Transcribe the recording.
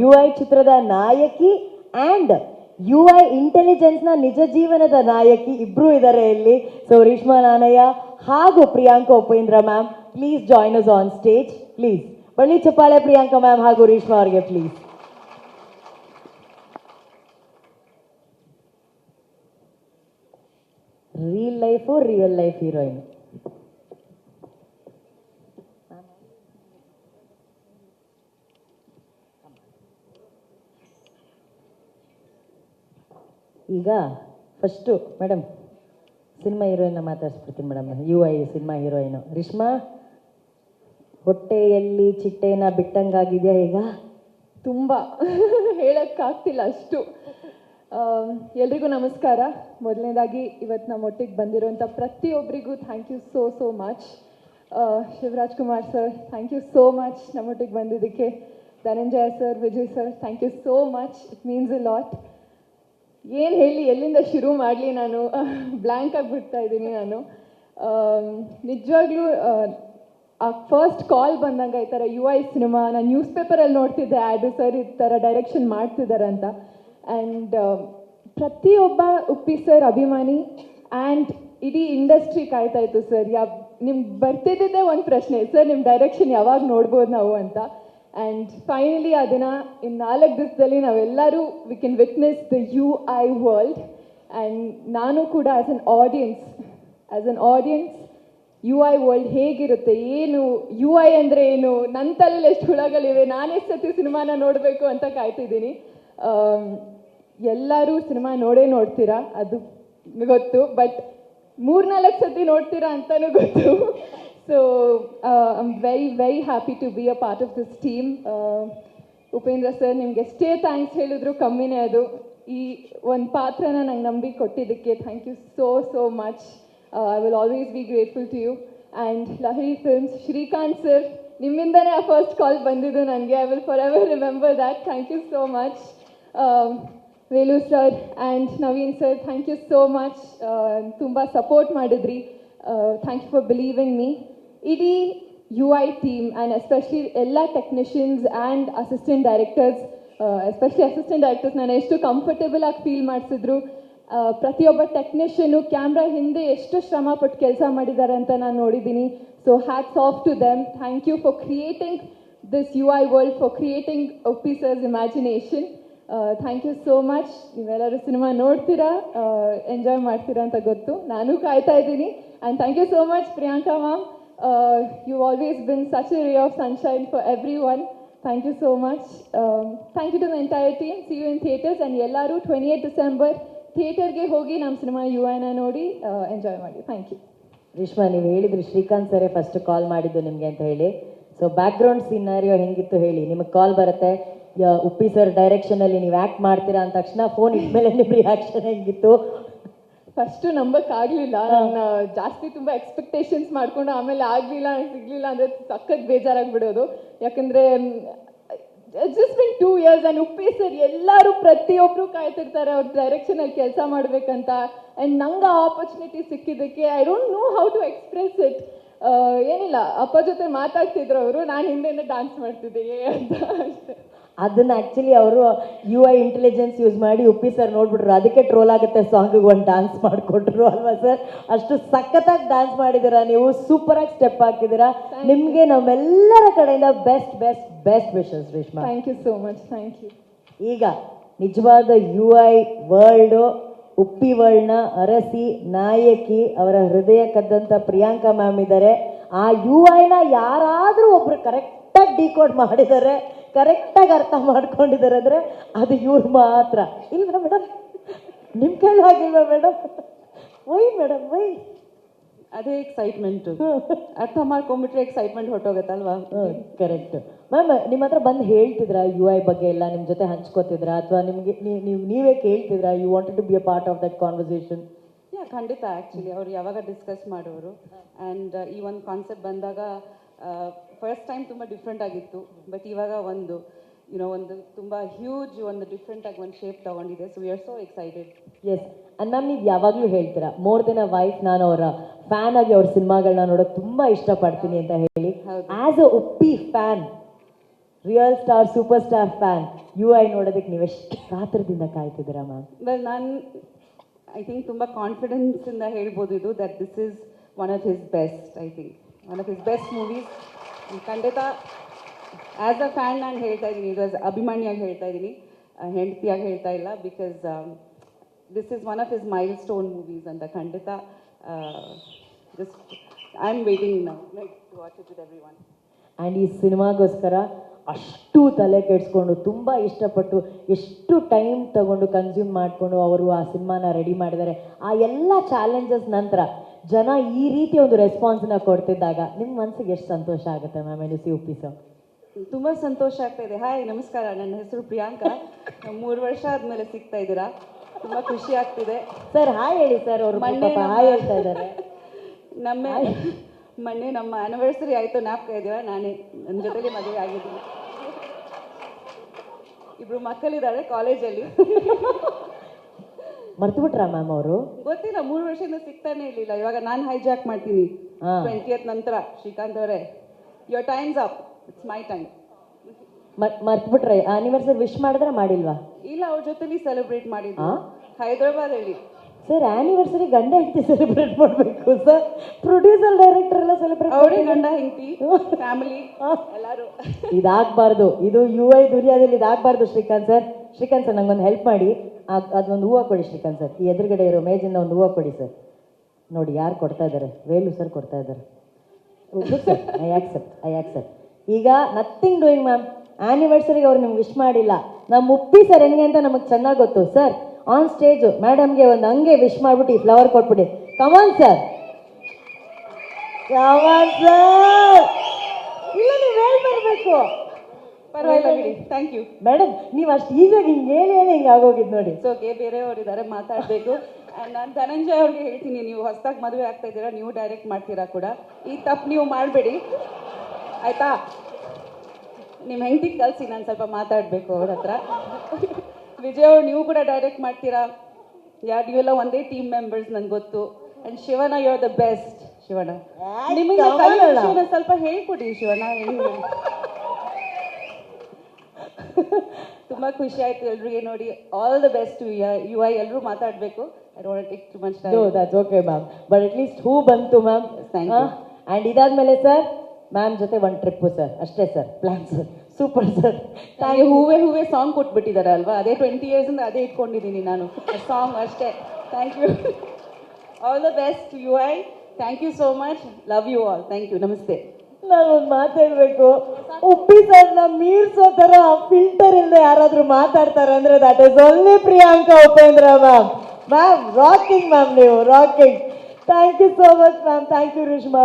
UI ಚಿತ್ರದ ನಾಯಕಿ and UI ಇಂಟೆಲಿಜೆನ್ಸ್ನ ನಿಜ ಜೀವನದ ನಾಯಕಿ ಇಬ್ರು ಇದ್ದಾರೆ ಇಲ್ಲಿ. ಸೊ ರೇಷ್ಮಾ ನಾನಯ್ಯ ಹಾಗೂ Priyanka Upendra ma'am, please join us on stage. Please ಬಳ್ಳಿ ಚಪ್ಪಾಳೆ ಪ್ರಿಯಾಂಕಾ ಮ್ಯಾಮ್ ಹಾಗೂ ರೇಷ್ಮಾ ಅವರಿಗೆ ಪ್ಲೀಸ್. Real life heroine. ಈಗ ಫಸ್ಟು ಮೇಡಮ್ ಸಿನಿಮಾ ಹೀರೋಯಿನ್ನ ಮಾತಾಡ್ಸ್ಬಿಡ್ತೀನಿ madam. UI cinema heroine Reshma, ಹೊಟ್ಟೆಯಲ್ಲಿ ಚಿಟ್ಟೆನ ಬಿಟ್ಟಂಗಾಗಿದೆಯಾ ಈಗ? ತುಂಬ ಹೇಳೋಕ್ಕಾಗ್ತಿಲ್ಲ ಅಷ್ಟು. ಎಲ್ರಿಗೂ ನಮಸ್ಕಾರ. ಮೊದಲನೇದಾಗಿ ಇವತ್ತು ನಮ್ಮ ಒಟ್ಟಿಗೆ ಬಂದಿರೋಂಥ ಪ್ರತಿಯೊಬ್ಬರಿಗೂ thank you so much. Shivaraj Kumar sir, thank you so much ನಮ್ಮೊಟ್ಟಿಗೆ ಬಂದಿದ್ದಕ್ಕೆ. Dhananjaya sir, Vijay sir, thank you so much. It means a lot. ಏನು ಹೇಳಿ, ಎಲ್ಲಿಂದ ಶುರು ಮಾಡಲಿ, ನಾನು ಬ್ಲ್ಯಾಂಕ್ ಆಗಿಬಿಡ್ತಾ ಇದ್ದೀನಿ ನಾನು. ನಿಜವಾಗ್ಲೂ ಆ ಫಸ್ಟ್ ಕಾಲ್ ಬಂದಾಗ ಈ ಥರ UI ಸಿನಿಮಾ ನಾನು ನ್ಯೂಸ್ ಪೇಪರಲ್ಲಿ ನೋಡ್ತಿದ್ದೆ ಆ್ಯಡು, ಸರ್ ಈ ಥರ ಡೈರೆಕ್ಷನ್ ಮಾಡ್ತಿದ್ದಾರೆ ಅಂತ. ಆ್ಯಂಡ್ ಪ್ರತಿಯೊಬ್ಬ ಉಪ್ಪಿ ಸರ್ ಅಭಿಮಾನಿ ಆ್ಯಂಡ್ ಇಡೀ ಇಂಡಸ್ಟ್ರಿ ಕಾಯ್ತಾ ಇತ್ತು ಸರ್. ನಿಮ್ಗೆ ಬರ್ತಿದ್ದಿದ್ದೇ ಒಂದು ಪ್ರಶ್ನೆ, ಸರ್ ನಿಮ್ಮ ಡೈರೆಕ್ಷನ್ ಯಾವಾಗ ನೋಡ್ಬೋದು ನಾವು ಅಂತ. ಆ್ಯಂಡ್ ಫೈನಲಿ ಆ ದಿನ ಇನ್ನು 4 ದಿವಸದಲ್ಲಿ ನಾವೆಲ್ಲರೂ we can witness the UI world. And ನಾನು ಕೂಡ as an audience UI world ಹೇಗಿರುತ್ತೆ, ಏನು UI ಅಂದರೆ ಏನು, ನನ್ನ ತಲೆಯಲ್ಲಿ ಎಷ್ಟು ಹುಳಗಳಿವೆ, ನಾನೆಷ್ಟು ಸತಿ ಸಿನಿಮಾನ ನೋಡಬೇಕು ಅಂತ ಕಾಯ್ತಿದ್ದೀನಿ. ಎಲ್ಲರೂ ಸಿನಿಮಾ ನೋಡ್ತೀರಾ ಅದು ಗೊತ್ತು, ಬಟ್ 3-4 ಸತಿ ನೋಡ್ತೀರಾ ಅಂತಲೂ ಗೊತ್ತು. So I am very happy to be a part of this team. Upendra sir, ನಿಮ್ಗೆ ಎಷ್ಟೇ ಥ್ಯಾಂಕ್ಸ್ ಹೇಳಿದ್ರು ಕಮ್ಮಿನೇ ಅದು. ಈ ಒಂದು ಪಾತ್ರನ ನಂಗೆ ನಂಬಿ ಕೊಟ್ಟಿದ್ದಕ್ಕೆ thank you so much. I will always be grateful to you. And Lahari films, Srikanth sir, ನಿಮ್ಮಿಂದನೇ ಆ ಫಸ್ಟ್ ಕಾಲ್ ಬಂದಿದ್ದು ನನಗೆ. I will forever remember that. Thank you so much. Velu sir and Naveen sir, thank you so much. ತುಂಬ support ಮಾಡಿದ್ರಿ. Thank you for believing me. ಇಡೀ UI team and especially ಎಲ್ಲ technicians and assistant directors, especially assistant directors ನಾನು ಎಷ್ಟು comfortable ಆಗಿ feel ಮಾಡಿಸಿದ್ರು. ಪ್ರತಿಯೊಬ್ಬ technician camera ಹಿಂದೆ ಎಷ್ಟು ಶ್ರಮ ಪಟ್ಟು ಕೆಲಸ ಮಾಡಿದ್ದಾರೆ ಅಂತ ನಾನು ನೋಡಿದ್ದೀನಿ. So hats off to them. Thank you for creating this UI world, for creating Uppi sir's imagination. Thank you so much. ನೀವೆಲ್ಲರೂ ಸಿನಿಮಾ ನೋಡ್ತೀರಾ, ಎಂಜಾಯ್ ಮಾಡ್ತೀರಾ ಅಂತ ಗೊತ್ತು, ನಾನು ಕಾಯ್ತಾ ಇದ್ದೀನಿ. And thank you so much Priyanka ma'am. You always been such a ray of sunshine for everyone. Thank you so much. Thank you to the entire team. See you in theatres. And ಎಲ್ಲರೂ 28 December ಥಿಯೇಟರ್ಗೆ ಹೋಗಿ ನಮ್ಮ cinema UIನ ನೋಡಿ enjoy ಮಾಡಿ. Thank you. Reshma, ನೀವು ಹೇಳಿದ್ರಿ Srikanth ಸರೇ first call ಮಾಡಿದ್ದು ನಿಮಗೆ ಅಂತ ಹೇಳಿ. ಸೊ ಬ್ಯಾಕ್ಗ್ರೌಂಡ್ ಸಿನಾರಿಯೋ ಹೆಂಗಿತ್ತು ಹೇಳಿ. ನಿಮಗೆ ಕಾಲ್ ಬರುತ್ತೆ, ಉಪ್ಪಿ ಸರ್ ಡೈರೆಕ್ಷನಲ್ಲಿ ನೀವು ಆ್ಯಕ್ಟ್ ಮಾಡ್ತೀರಾ ಅಂದ ತಕ್ಷಣ ಫೋನ್ ಇಟ್ಮೇಲೆ ನಿಮ್ಮ ರಿಯಾಕ್ಷನ್ ಹೆಂಗಿತ್ತು? ಫಸ್ಟು ನಂಬಕ್ಕಾಗಲಿಲ್ಲ. ನಾನು ಜಾಸ್ತಿ ತುಂಬ ಎಕ್ಸ್ಪೆಕ್ಟೇಷನ್ಸ್ ಮಾಡಿಕೊಂಡು ಆಮೇಲೆ ಸಿಗಲಿಲ್ಲ ಅಂದರೆ ಸಖತ್ ಬೇಜಾರಾಗಿಬಿಡೋದು. ಯಾಕಂದರೆ just been 2 years and Uppi sir ಎಲ್ಲರೂ ಪ್ರತಿಯೊಬ್ಬರು ಕಾಯ್ತಿರ್ತಾರೆ ಅವ್ರ ಡೈರೆಕ್ಷನಲ್ಲಿ ಕೆಲಸ ಮಾಡಬೇಕಂತ. ಆ್ಯಂಡ್ ನಂಗೆ ಆ ಆಪರ್ಚುನಿಟಿ ಸಿಕ್ಕಿದ್ದಕ್ಕೆ I don't know how to express it. ಏನಿಲ್ಲ, ಅಪ್ಪ ಜೊತೆ ಮಾತಾಡ್ತಿದ್ರು ಅವರು, ನಾನು ಹಿಂದೆನೇ ಡ್ಯಾನ್ಸ್ ಮಾಡ್ತಿದ್ದೆ ಅಂತ ಅಷ್ಟೇ. ಅದನ್ನು ಆ್ಯಕ್ಚುಲಿ ಅವರು UI ಇಂಟೆಲಿಜೆನ್ಸ್ ಯೂಸ್ ಮಾಡಿ ಉಪ್ಪಿ ಸರ್ ನೋಡ್ಬಿಟ್ರು, ಅದಕ್ಕೆ ಟ್ರೋಲ್ ಆಗುತ್ತೆ ಸಾಂಗಿಗೆ ಒಂದು ಡ್ಯಾನ್ಸ್ ಮಾಡಿಕೊಟ್ರು ಅಲ್ವಾ ಸರ್? ಅಷ್ಟು ಸಖತ್ತಾಗಿ ಡ್ಯಾನ್ಸ್ ಮಾಡಿದ್ದೀರಾ ನೀವು, ಸೂಪರಾಗಿ ಸ್ಟೆಪ್ ಹಾಕಿದ್ದೀರಾ. ನಿಮಗೆ ನಮ್ಮೆಲ್ಲರ ಕಡೆಯಿಂದ best wishes Reshma. Thank you so much. Thank you. ಈಗ ನಿಜವಾದ UI ವರ್ಲ್ಡು, ಉಪ್ಪಿ ವರ್ಲ್ಡ್ನ ಅರಸಿ ನಾಯಕಿ, ಅವರ ಹೃದಯ ಕದ್ದಂಥ ಪ್ರಿಯಾಂಕಾ ಮ್ಯಾಮ್ ಇದ್ದಾರೆ. ಆ UIನ ಯಾರಾದರೂ ಒಬ್ರು ಕರೆಕ್ಟಾಗಿ ಡಿಕೋಡ್ ಮಾಡಿದ್ದಾರೆ, ಕರೆಕ್ಟಾಗಿ ಅರ್ಥ ಮಾಡ್ಕೊಂಡಿದ್ದಾರೆ ಅಂದರೆ ಅದು ಇವ್ರು ಮಾತ್ರ. ಇಲ್ವಾ ಮೇಡಮ್? ನಿಮ್ಮ ಕೈಲಿ ಆಗಿಲ್ವಾ ಮೇಡಮ್? Why madam why? ಅದೇ ಎಕ್ಸೈಟ್ಮೆಂಟು, ಅರ್ಥ ಮಾಡ್ಕೊಂಡ್ಬಿಟ್ರೆ ಎಕ್ಸೈಟ್ಮೆಂಟ್ ಹೊರಟೋಗುತ್ತಲ್ವಾ? ಕರೆಕ್ಟ್. ಮ್ಯಾಮ್, ನಿಮ್ಮ ಹತ್ರ ಬಂದು ಹೇಳ್ತಿದ್ರಾ UI ಬಗ್ಗೆ ಎಲ್ಲ, ನಿಮ್ಮ ಜೊತೆ ಹಂಚ್ಕೋತಿದ್ರಾ ಅಥವಾ ನಿಮಗೆ ನೀವೇ ಕೇಳ್ತಿದ್ರಾ? You wanted to be a part of that conversation? ಖಂಡಿತ. ಆ್ಯಕ್ಚುಲಿ ಅವ್ರು ಯಾವಾಗ ಡಿಸ್ಕಸ್ ಮಾಡೋರು. ಆ್ಯಂಡ್ ಈ ಒಂದು ಕಾನ್ಸೆಪ್ಟ್ ಬಂದಾಗ ಫಸ್ಟ್ ಟೈಮ್ ತುಂಬ ಡಿಫ್ರೆಂಟ್ ಆಗಿತ್ತು. ಬಟ್ ಇವಾಗ ಒಂದು ತುಂಬ ಹ್ಯೂಜ್ ಒಂದು ಡಿಫ್ರೆಂಟಾಗಿ ಒಂದು ಶೇಪ್ ತೊಗೊಂಡಿದೆ. So we are so excited. Yes. And ma'am, ನೀವು ಯಾವಾಗಲೂ ಹೇಳ್ತೀರಾ ಮೋರ್ ದೆನ್ ಅ ವೈಫ್, ನಾನು ಅವರ ಫ್ಯಾನ್ ಆಗಿ ಅವ್ರ ಸಿನಿಮಾಗಳನ್ನ ನೋಡೋಕೆ ತುಂಬ ಇಷ್ಟಪಡ್ತೀನಿ ಅಂತ ಹೇಳಿ. As a Uppi fan real star super star fan UI ನೋಡೋದಕ್ಕೆ ನೀವೆಷ್ಟು ಕಾತರದಿಂದ ಕಾಯ್ತಿದ್ದೀರಾ ಮ್ಯಾಮ್? ವೆಲ್ ನಾನು ಐ ಥಿಂಕ್ ತುಂಬ ಕಾನ್ಫಿಡೆನ್ಸಿಂದ ಹೇಳ್ಬೋದು ಇದು that this is one of his best. I think one of his best movies. ಖಂಡಿತ ಆ್ಯಸ್ ಅ ಫ್ಯಾನ್ ನಾನು ಹೇಳ್ತಾ ಇದ್ದೀನಿ, ಇದು ಆಸ್ ಅಭಿಮಾನಿಯಾಗಿ ಹೇಳ್ತಾ ಇದ್ದೀನಿ, ಹೆಂಡತಿಯಾಗಿ ಹೇಳ್ತಾ ಇಲ್ಲ. Because this is one of his milestone movies ಅಂತ ಖಂಡಿತ. Just I am waiting now like to watch it with everyone. And ಈ ಸಿನಿಮಾಗೋಸ್ಕರ ಅಷ್ಟು ತಲೆ ಕೆಡಿಸ್ಕೊಂಡು ತುಂಬ ಇಷ್ಟಪಟ್ಟು ಎಷ್ಟು ಟೈಮ್ ತಗೊಂಡು ಕನ್ಸ್ಯೂಮ್ ಮಾಡಿಕೊಂಡು ಅವರು ಆ ಸಿನಿಮಾನ ರೆಡಿ ಮಾಡಿದ್ದಾರೆ. ಆ ಎಲ್ಲ ಚಾಲೆಂಜಸ್ ನಂತರ ಜನ ಈ ರೀತಿ ಒಂದು ರೆಸ್ಪಾನ್ಸ್ನ ಕೊಡ್ತಿದ್ದಾಗ ನಿಮ್ಮ ಮನಸ್ಸಿಗೆ ಎಷ್ಟು ಸಂತೋಷ ಆಗುತ್ತೆ ma'am N C Uppi sir? ತುಂಬ ಸಂತೋಷ ಆಗ್ತಾ ಇದೆ. ಹಾಯ್ ನಮಸ್ಕಾರ, ನನ್ನ ಹೆಸರು ಪ್ರಿಯಾಂಕಾ. 3 ವರ್ಷ ಆದಮೇಲೆ ಸಿಗ್ತಾ ಇದ್ದೀರಾ, ತುಂಬ ಖುಷಿ ಆಗ್ತಿದೆ. ಸರ್ ಹಾಯ್ ಹೇಳಿ ಸರ್. ಅವರು ಹಾಯ್ ಹೇಳ್ತಾ ಇದ್ದಾರೆ. ಮೊನ್ನೆ ನಮ್ಮ ಆ್ಯನಿವರ್ಸರಿ ಆಯಿತು, ಜ್ಞಾಪಕ ಇದೆಯಾ? ನನ್ನ ಜೊತೆಲಿ ಮದುವೆ ಆಗಿದ್ದೀನಿ. ಇಬ್ರು ಮಕ್ಕಳಿದ್ದಾರೆ ಕಾಲೇಜಲ್ಲಿ. ಮರ್ತು ಬಿಟ್ರಾ ಮ್ಯಾಮ್ ಅವರು? ಗೊತ್ತಿಲ್ಲ, 3 ವರ್ಷದಿಂದ ಸಿಗ್ತಾನೆ ಇರಲಿಲ್ಲ. ಇವಾಗ ನಾನು ಹೈಜಾಕ್ ಮಾಡ್ತೀನಿ 20th ನಂತರ. ಶ್ರೀಕಾಂತ್ ಅವರೇ, your times up, it's my time. ಮರ್ತು ಬಿಟ್ರೆ ಆನಿವರ್ಸರಿ ವಿಶ್ ಮಾಡಿದ್ರೆ ಮಾಡಿಲ್ವಾ? ಇಲ್ಲ, ಅವ್ರ ಜೊತೆಲಿ ಸೆಲೆಬ್ರೇಟ್ ಮಾಡಿದ್ದು ಹೈದರಾಬಾದಲ್ಲಿ. ಸರ್ ಆನಿವರ್ಸರಿ ಗಂಡ ಹೆಂಡತಿ ಸೆಲೆಬ್ರೇಟ್ ಮಾಡಬೇಕು ಸರ್. ಪ್ರೊಡ್ಯೂಸರ್ ಡೈರೆಕ್ಟರ್ ಎಲ್ಲ ಸೆಲೆಬ್ರೇಟ್ ಅವರೇ ಗಂಡ ಹೆಂಡತಿ ಫ್ಯಾಮಿಲಿ ಎಲ್ಲರೂ. ಇದಾಗಬಾರ್ದು, ಇದು UI ದುನಿಯಾದಲ್ಲಿ ಇದಾಗಬಾರ್ದು ಶ್ರೀಕಾಂತ್ ಸರ್. ಶ್ರೀಕಾಂತ್ ಸರ್ ನಂಗೊಂದು ಹೆಲ್ಪ್ ಮಾಡಿ, ಅದೊಂದು ಹೂವು ಕೊಡಿ ಶ್ರೀಕಾಂತ್ ಸರ್. ಈ ಎದುರುಗಡೆ ಇರೋ ಮೇಜಿಂದ ಒಂದು ಹೂವು ಕೊಡಿ ಸರ್. ನೋಡಿ ಯಾರು ಕೊಡ್ತಾ ಇದ್ದಾರೆ? ವೇಲು ಸರ್ ಕೊಡ್ತಾ ಇದ್ದಾರೆ. Sir I accept. ಈಗ ನಥಿಂಗ್ ಡೂಯಿಂಗ್ ಮ್ಯಾಮ್. ಆ್ಯನಿವರ್ಸರಿಗೆ ಅವ್ರು ನಿಮ್ಗೆ ವಿಶ್ ಮಾಡಿಲ್ಲ. ನಮ್ಮ ಉಪ್ಪಿ ಸರ್ ಹೆಂಗೆ ಅಂತ ನಮಗೆ ಚೆನ್ನಾಗಿ ಗೊತ್ತು ಸರ್. ಆನ್ ಸ್ಟೇಜು ಮೇಡಮ್ಗೆ ಒಂದು ಹಂಗೆ ವಿಶ್ ಮಾಡಿಬಿಟ್ಟು ಈ ಫ್ಲವರ್ ಕೊಟ್ಬಿಡಿ. Come on sir, come on sir. ಇಲ್ಲ ನೀವು ಹೇಳ್ಬರ್ಬೇಕು. ಪರವಾಗಿಲ್ಲ ಬಿಡಿ, ಥ್ಯಾಂಕ್ ಯು ಮೇಡಮ್. ನೀವು ಅಷ್ಟು ಈಸಿಯಾಗಿ ಹಿಂಗೆ ಹೇಳಿ ಹಿಂಗೆ ಆಗೋಗಿದ್ದು ನೋಡಿ. ಸೊ ಓಕೆ, ಬೇರೆಯವರಿದ್ದಾರೆ ಮಾತಾಡಬೇಕು. ಆ್ಯಂಡ್ ನಾನು ಧನಂಜಯ್ ಅವ್ರಿಗೆ ಹೇಳ್ತೀನಿ, ನೀವು ಹೊಸದಾಗಿ ಮದುವೆ ಆಗ್ತಾ ಇದ್ದೀರಾ, ನೀವು ಡೈರೆಕ್ಟ್ ಮಾಡ್ತೀರಾ ಕೂಡ. ಈ ತಪ್ಪು ನೀವು ಮಾಡಬೇಡಿ ಆಯಿತಾ? ನಿಮ್ಮ ಹೆಂಡತಿಗೆ ಕಳಿಸಿ, ನಾನು ಸ್ವಲ್ಪ ಮಾತಾಡಬೇಕು ಅವ್ರ ಹತ್ರ. ವಿಜಯ್ ಅವ್ರು, ನೀವು ಕೂಡ ಡೈರೆಕ್ಟ್ ಮಾಡ್ತೀರಾ? ನೀವೆಲ್ಲ ಒಂದೇ ಟೀಮ್ ಮೆಂಬರ್ಸ್ ನನಗೆ ಗೊತ್ತು. And Shivanna, you are the best. Shivanna, ನಿಮಗೆ ಶಿವಣ್ಣ ಸ್ವಲ್ಪ ಹೇಳ್ಕೊಡಿ. ಶಿವಣ್ಣ ತುಂಬ ಖುಷಿ ಆಯ್ತು ಎಲ್ರಿಗೆ ನೋಡಿ. All the best UI. ಎಲ್ಲರೂ ಮಾತಾಡಬೇಕು. I don't take too much time. That's okay ma'am, but at least ಹೂ ಬಂತು ಮ್ಯಾಮ್. Thank you. ಆ್ಯಂಡ್ ಇದಾದ್ಮೇಲೆ ಸರ್ ಮ್ಯಾಮ್ ಜೊತೆ ಒಂದು ಟ್ರಿಪ್ಪು ಸರ್, ಅಷ್ಟೇ sir plan sir. Super sir. ನನಗೆ ಹೂವೇ ಸಾಂಗ್ ಕೊಟ್ಬಿಟ್ಟಿದ್ದಾರೆ ಅಲ್ವಾ, ಅದೇ 20 ಇಯರ್ಸಿಂದ ಅದೇ ಇಟ್ಕೊಂಡಿದ್ದೀನಿ ನಾನು, ಸಾಂಗ್ ಅಷ್ಟೇ. Thank you. All the best UI. Thank you so much. Love you all. Thank you. ನಮಸ್ತೆ. ನಾನೊಂದು ಮಾತಾಡಬೇಕು. ಉಪ್ಪಿ ಸರ್ನ ಮೀರ್ಸೋ ಥರ ಫಿಲ್ಟರ್ ಇಲ್ಲದೆ ಯಾರಾದರೂ ಮಾತಾಡ್ತಾರೆ ಅಂದರೆ that is only Priyanka Upendra ma'am. Ma'am rocking ma'am, ನೀವು rocking. Thank you so much ma'am. Thank you Reshma.